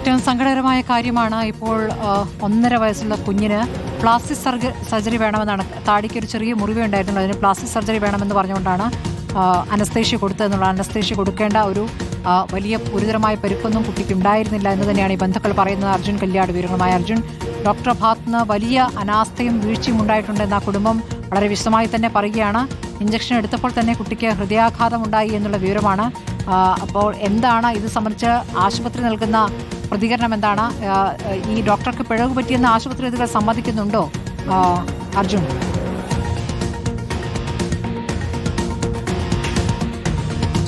ഏറ്റവും സങ്കടകരമായ കാര്യമാണ് ഇപ്പോൾ 1.5 വയസ്സുള്ള കുഞ്ഞിന് പ്ലാസ്റ്റിക് സർജറി വേണമെന്നാണ്. താടിക്ക് ഒരു ചെറിയ മുറിവ് ഉണ്ടായിരുന്നുള്ളൂ, അതിന് പ്ലാസ്റ്റിക് സർജറി വേണമെന്ന് പറഞ്ഞുകൊണ്ടാണ് അനസ്തേഷ്യ കൊടുത്തതെന്നുള്ള. അനസ്തേഷ്യ കൊടുക്കേണ്ട ഒരു വലിയ ഗുരുതരമായ പരിക്കൊന്നും കുട്ടിക്ക് ഉണ്ടായിരുന്നില്ല എന്ന് തന്നെയാണ് ഈ ബന്ധുക്കൾ പറയുന്നത്. അർജുൻ കല്യാട് വിവരങ്ങളുമായി. അർജുൻ, ഡോക്ടറുടെ ഭാഗത്തുനിന്ന് വലിയ അനാസ്ഥയും വീഴ്ചയും ഉണ്ടായിട്ടുണ്ടെന്ന് ആ കുടുംബം വളരെ വിശദമായി തന്നെ പറയുകയാണ്. ഇഞ്ചക്ഷൻ എടുത്തപ്പോൾ തന്നെ കുട്ടിക്ക് ഹൃദയാഘാതം ഉണ്ടായി എന്നുള്ള വിവരമാണ്. അപ്പോൾ എന്താണ് ഇത് സംബന്ധിച്ച് ആശുപത്രി നൽകുന്ന പ്രതികരണം എന്താണ്? ഈ ഡോക്ടർക്ക് പിഴവ് പറ്റിയെന്ന് ആശുപത്രി അധികൃതർ സമ്മതിക്കുന്നുണ്ടോ അർജുൻ?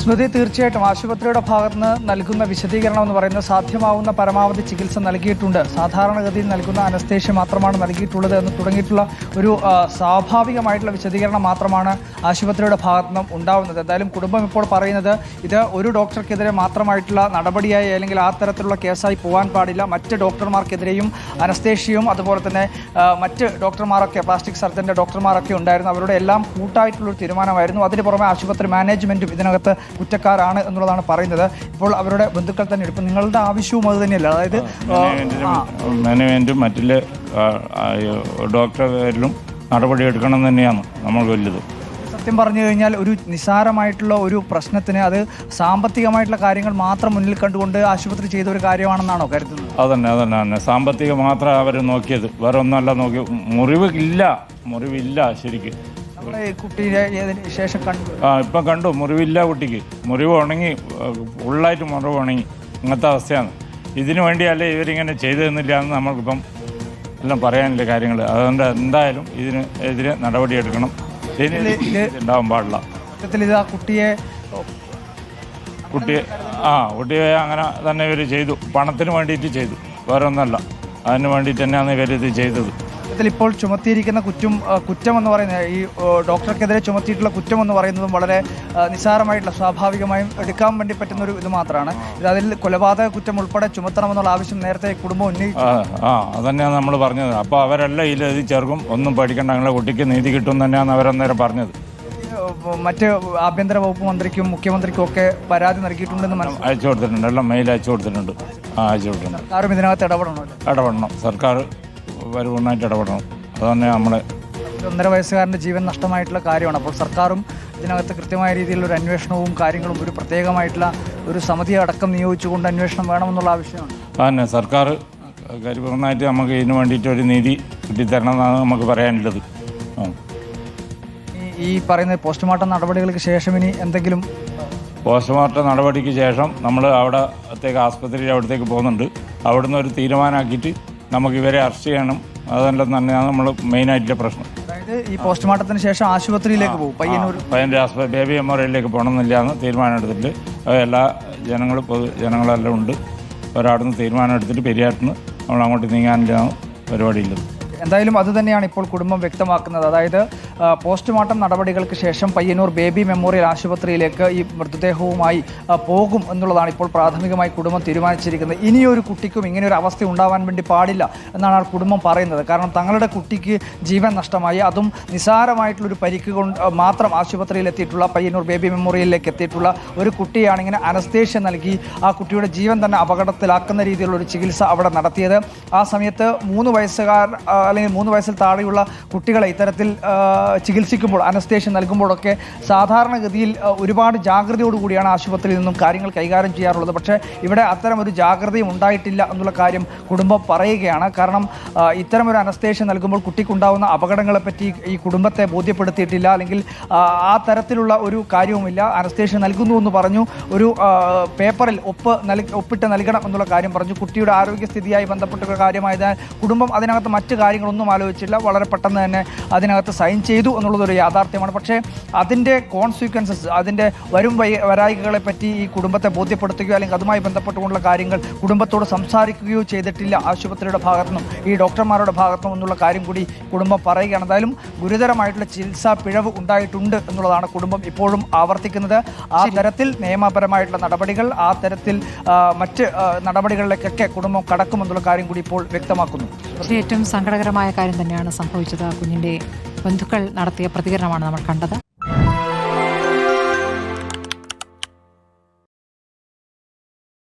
സ്മൃതി, തീർച്ചയായിട്ടും ആശുപത്രിയുടെ ഭാഗത്തുനിന്ന് നൽകുന്ന വിശദീകരണം എന്ന് പറയുന്നത് സാധ്യമാവുന്ന പരമാവധി ചികിത്സ നൽകിയിട്ടുണ്ട്, സാധാരണഗതിയിൽ നൽകുന്ന അനസ്തേഷ്യ മാത്രമാണ് നൽകിയിട്ടുള്ളത് എന്ന് തുടങ്ങിയിട്ടുള്ള ഒരു സ്വാഭാവികമായിട്ടുള്ള വിശദീകരണം മാത്രമാണ് ആശുപത്രിയുടെ ഭാഗത്തുനിന്നും ഉണ്ടാവുന്നത്. എന്തായാലും കുടുംബം ഇപ്പോൾ പറയുന്നത് ഇത് ഒരു ഡോക്ടർക്കെതിരെ മാത്രമായിട്ടുള്ള നടപടിയായി അല്ലെങ്കിൽ ആ തരത്തിലുള്ള കേസായി പോകാൻ പാടില്ല. മറ്റ് ഡോക്ടർമാർക്കെതിരെയും അനസ്തേഷ്യയും അതുപോലെ തന്നെ മറ്റ് ഡോക്ടർമാരൊക്കെ, പ്ലാസ്റ്റിക് സർജൻ്റെ ഡോക്ടർമാരൊക്കെ ഉണ്ടായിരുന്നു. അവരുടെ എല്ലാം കൂട്ടായിട്ടുള്ളൊരു തീരുമാനമായിരുന്നു. അതിന് പുറമെ ആശുപത്രി മാനേജ്മെൻറ്റും ഇതിനകത്ത് കുറ്റക്കാരാണ് എന്നുള്ളതാണ് പറയുന്നത്. ഇപ്പോൾ അവരുടെ ബന്ധുക്കൾ തന്നെ ഇപ്പം നിങ്ങളുടെ ആവശ്യവും അത് തന്നെയല്ല, അതായത് മാനേജ്മെൻറ്റും മറ്റുള്ള ഡോക്ടർമാരിലും നടപടി എടുക്കണം തന്നെയാണ് നമ്മൾ വലുത്. സത്യം പറഞ്ഞു കഴിഞ്ഞാൽ ഒരു നിസ്സാരമായിട്ടുള്ള ഒരു പ്രശ്നത്തിന് അത് സാമ്പത്തികമായിട്ടുള്ള കാര്യങ്ങൾ മാത്രം മുന്നിൽ കണ്ടുകൊണ്ട് ആശുപത്രി ചെയ്ത ഒരു കാര്യമാണെന്നാണോ കരുതുന്നത്? അതന്നെ സാമ്പത്തികം മാത്രം അവർ നോക്കിയത്, വേറെ ഒന്നല്ല നോക്കി. മുറിവില്ല ശരിക്കും. കുട്ടിയെ ശേഷം കണ്ടു? ഇപ്പം കണ്ടു, മുറിവില്ല കുട്ടിക്ക്. മുറിവ് ഉണങ്ങി, ഫുള്ളായിട്ട് മുറിവ് ഉണങ്ങി. ഇങ്ങനത്തെ അവസ്ഥയാണ്. ഇതിനു വേണ്ടിയല്ലേ ഇവരിങ്ങനെ ചെയ്തു തന്നില്ല എന്ന് നമ്മൾക്കിപ്പം എല്ലാം പറയാനില്ല കാര്യങ്ങൾ. അതുകൊണ്ട് എന്തായാലും ഇതിനെതിരെ നടപടിയെടുക്കണം. ഉണ്ടാവാൻ പാടില്ല. കുട്ടിയെ അങ്ങനെ തന്നെ ഇവർ ചെയ്തു, പണത്തിന് വേണ്ടിയിട്ട് ചെയ്തു, വേറെ ഒന്നല്ല. അതിന് വേണ്ടിയിട്ട് തന്നെയാണ് ഇവരിത് ചെയ്തത്. ഇപ്പോൾ ചുമത്തിയിരിക്കുന്ന കുറ്റം എന്ന് പറയുന്നത്, ഈ ഡോക്ടർക്കെതിരെ ചുമത്തിയിട്ടുള്ള കുറ്റം എന്ന് പറയുന്നതും വളരെ നിസ്സാരമായിട്ടുള്ള, സ്വാഭാവികമായും എടുക്കാൻ വേണ്ടി പറ്റുന്ന ഒരു ഇത് മാത്രമാണ്. അതിൽ കൊലപാതക കുറ്റം ഉൾപ്പെടെ ചുമത്തണമെന്നുള്ള ആവശ്യം നേരത്തെ കുടുംബം ഉന്നയിച്ചു. അതന്നെയാണ് നമ്മൾ പറഞ്ഞത്. അപ്പോൾ അവരെല്ലാം ഇതിൽ ചേർക്കും, ഒന്നും പഠിക്കേണ്ട, ഞങ്ങളെ കുട്ടിക്ക് നീതി കിട്ടും തന്നെയാണ് അവരന്നേരം പറഞ്ഞത്. മറ്റ് ആഭ്യന്തര വകുപ്പ് മന്ത്രിക്കും മുഖ്യമന്ത്രിക്കും ഒക്കെ പരാതി നൽകിയിട്ടുണ്ടെന്ന് അയച്ചു കൊടുത്തിട്ടുണ്ട്, എല്ലാം മെയിൽ അയച്ചു കൊടുത്തിട്ടുണ്ട്. സർക്കാരും ഇതിനകത്ത് ഇടപെടണം. സർക്കാർ വരുവാനായിട്ട് ഇടപെടണം. അതുതന്നെ നമ്മളെ 1.5 വയസ്സുകാരൻ്റെ ജീവൻ നഷ്ടമായിട്ടുള്ള കാര്യമാണ്. അപ്പോൾ സർക്കാരും ഇതിനകത്ത് കൃത്യമായ രീതിയിലുള്ള ഒരു അന്വേഷണവും കാര്യങ്ങളും, ഒരു പ്രത്യേകമായിട്ടുള്ള ഒരു സമിതി അടക്കം നിയോഗിച്ചുകൊണ്ട് അന്വേഷണം വേണമെന്നുള്ള ആവശ്യമാണ്. അതന്നെ സർക്കാർ കാര്യപൂർണ്ണമായിട്ട് നമുക്ക് ഇതിനു വേണ്ടിയിട്ട് ഒരു നീതി കിട്ടിത്തരണം എന്നാണ് നമുക്ക് പറയാനുള്ളത്. ഈ പറയുന്ന പോസ്റ്റ്മോർട്ടം നടപടികൾക്ക് ശേഷം ഇനി എന്തെങ്കിലും? പോസ്റ്റ്മോർട്ടം നടപടിക്ക് ശേഷം നമ്മൾ അവിടത്തേക്ക് പോകുന്നുണ്ട്. അവിടുന്ന് ഒരു തീരുമാനമാക്കിയിട്ട് നമുക്ക് ഇവരെ അറസ്റ്റ് ചെയ്യണം. അതെല്ലാം തന്നെയാണ് നമ്മൾ മെയിനായിട്ടുള്ള പ്രശ്നം. അതായത് ഈ പോസ്റ്റ്മോർട്ടത്തിന് ശേഷം ആശുപത്രിയിലേക്ക് പോകും, പയ്യന്നൂർ ബേബി മെമ്മോറിയലിലേക്ക് പോകണമെന്നില്ലാന്ന് തീരുമാനം എടുത്തിട്ട് എല്ലാ പൊതുജനങ്ങളെല്ലാം ഉണ്ട്. ഒരാടുന്ന് തീരുമാനം എടുത്തിട്ട് പെരിയാറ്റിന്ന് നമ്മൾ അങ്ങോട്ട് നീങ്ങാനില്ലാണ് പരിപാടിയുള്ളത്. എന്തായാലും അതുതന്നെയാണ് ഇപ്പോൾ കുടുംബം വ്യക്തമാക്കുന്നത്. അതായത് പോസ്റ്റ്മോർട്ടം നടപടികൾക്ക് ശേഷം പയ്യന്നൂർ ബേബി മെമ്മോറിയൽ ആശുപത്രിയിലേക്ക് ഈ മൃതദേഹവുമായി പോകും എന്നുള്ളതാണ് ഇപ്പോൾ പ്രാഥമികമായി കുടുംബം തീരുമാനിച്ചിരിക്കുന്നത്. ഇനിയൊരു കുട്ടിക്കും ഇങ്ങനെയൊരു അവസ്ഥ ഉണ്ടാവാൻ വേണ്ടി പാടില്ല എന്നാണ് ആ കുടുംബം പറയുന്നത്. കാരണം തങ്ങളുടെ കുട്ടിക്ക് ജീവൻ നഷ്ടമായി, അതും നിസ്സാരമായിട്ടുള്ളൊരു പരിക്ക് കൊണ്ട് മാത്രം ആശുപത്രിയിൽ എത്തിയിട്ടുള്ള, പയ്യന്നൂർ ബേബി മെമ്മോറിയലിലേക്ക് എത്തിയിട്ടുള്ള ഒരു കുട്ടിയാണ് ഇങ്ങനെ അനസ്തേഷ്യ നൽകി ആ കുട്ടിയുടെ ജീവൻ തന്നെ അപകടത്തിലാക്കുന്ന രീതിയിലുള്ള ഒരു ചികിത്സ അവിടെ നടത്തിയത്. ആ സമയത്ത് 3 വയസ്സുകാർ അല്ലെങ്കിൽ 3 വയസ്സിൽ താഴെയുള്ള കുട്ടികളെ ഇത്തരത്തിൽ ചികിത്സിക്കുമ്പോൾ, അനസ്തേഷ്യ നൽകുമ്പോഴൊക്കെ സാധാരണഗതിയിൽ ഒരുപാട് ജാഗ്രതയോടുകൂടിയാണ് ആശുപത്രിയിൽ നിന്നും കാര്യങ്ങൾ കൈകാര്യം ചെയ്യാറുള്ളത്. പക്ഷേ ഇവിടെ അത്തരമൊരു ജാഗ്രതയും ഉണ്ടായിട്ടില്ല എന്നുള്ള കാര്യം കുടുംബം പറയുകയാണ്. കാരണം ഇത്തരമൊരു അനസ്തേഷ്യ നൽകുമ്പോൾ കുട്ടിക്കുണ്ടാകുന്ന അപകടങ്ങളെപ്പറ്റി ഈ കുടുംബത്തെ ബോധ്യപ്പെടുത്തിയിട്ടില്ല, അല്ലെങ്കിൽ ആ തരത്തിലുള്ള ഒരു കാര്യവുമില്ല. അനസ്തേഷ്യ നൽകുന്നു എന്ന് പറഞ്ഞു, ഒരു പേപ്പറിൽ ഒപ്പിട്ട് നൽകണം എന്നുള്ള കാര്യം പറഞ്ഞു. കുട്ടിയുടെ ആരോഗ്യസ്ഥിതിയായി ബന്ധപ്പെട്ട കാര്യമായതിനാൽ കുടുംബം അതിനകത്ത് മറ്റ് കാര്യങ്ങളൊന്നും ആലോചിച്ചില്ല, വളരെ പെട്ടെന്ന് തന്നെ അതിനകത്ത് സൈൻ ചെയ്തു എന്നുള്ളതൊരു യാഥാർത്ഥ്യമാണ്. പക്ഷേ അതിൻ്റെ കോൺസിക്വൻസസ്, അതിൻ്റെ വരായികകളെ പറ്റി ഈ കുടുംബത്തെ ബോധ്യപ്പെടുത്തുകയോ അല്ലെങ്കിൽ അതുമായി ബന്ധപ്പെട്ടുകൊണ്ടുള്ള കാര്യങ്ങൾ കുടുംബത്തോട് സംസാരിക്കുകയോ ചെയ്തിട്ടില്ല ആശുപത്രിയുടെ ഭാഗത്തുനിന്നും ഈ ഡോക്ടർമാരുടെ ഭാഗത്തുനിന്നും എന്നുള്ള കാര്യം കൂടി കുടുംബം പറയുകയാണ്. എന്തായാലും ഗുരുതരമായിട്ടുള്ള ചികിത്സാ പിഴവ് ഉണ്ടായിട്ടുണ്ട് എന്നുള്ളതാണ് കുടുംബം ഇപ്പോഴും ആവർത്തിക്കുന്നത്. ആ തരത്തിൽ നിയമപരമായിട്ടുള്ള നടപടികൾ, ആ തരത്തിൽ മറ്റ് നടപടികളിലേക്കൊക്കെ കുടുംബം കടക്കുമെന്നുള്ള കാര്യം കൂടി ഇപ്പോൾ വ്യക്തമാക്കുന്നു. ഏറ്റവും സങ്കടകരമായ കാര്യം തന്നെയാണ് സംഭവിച്ചത്. കുഞ്ഞിൻ്റെ ബന്ധുക്കൾ നടത്തിയ പ്രതികരണമാണ് നമ്മൾ കണ്ടത്.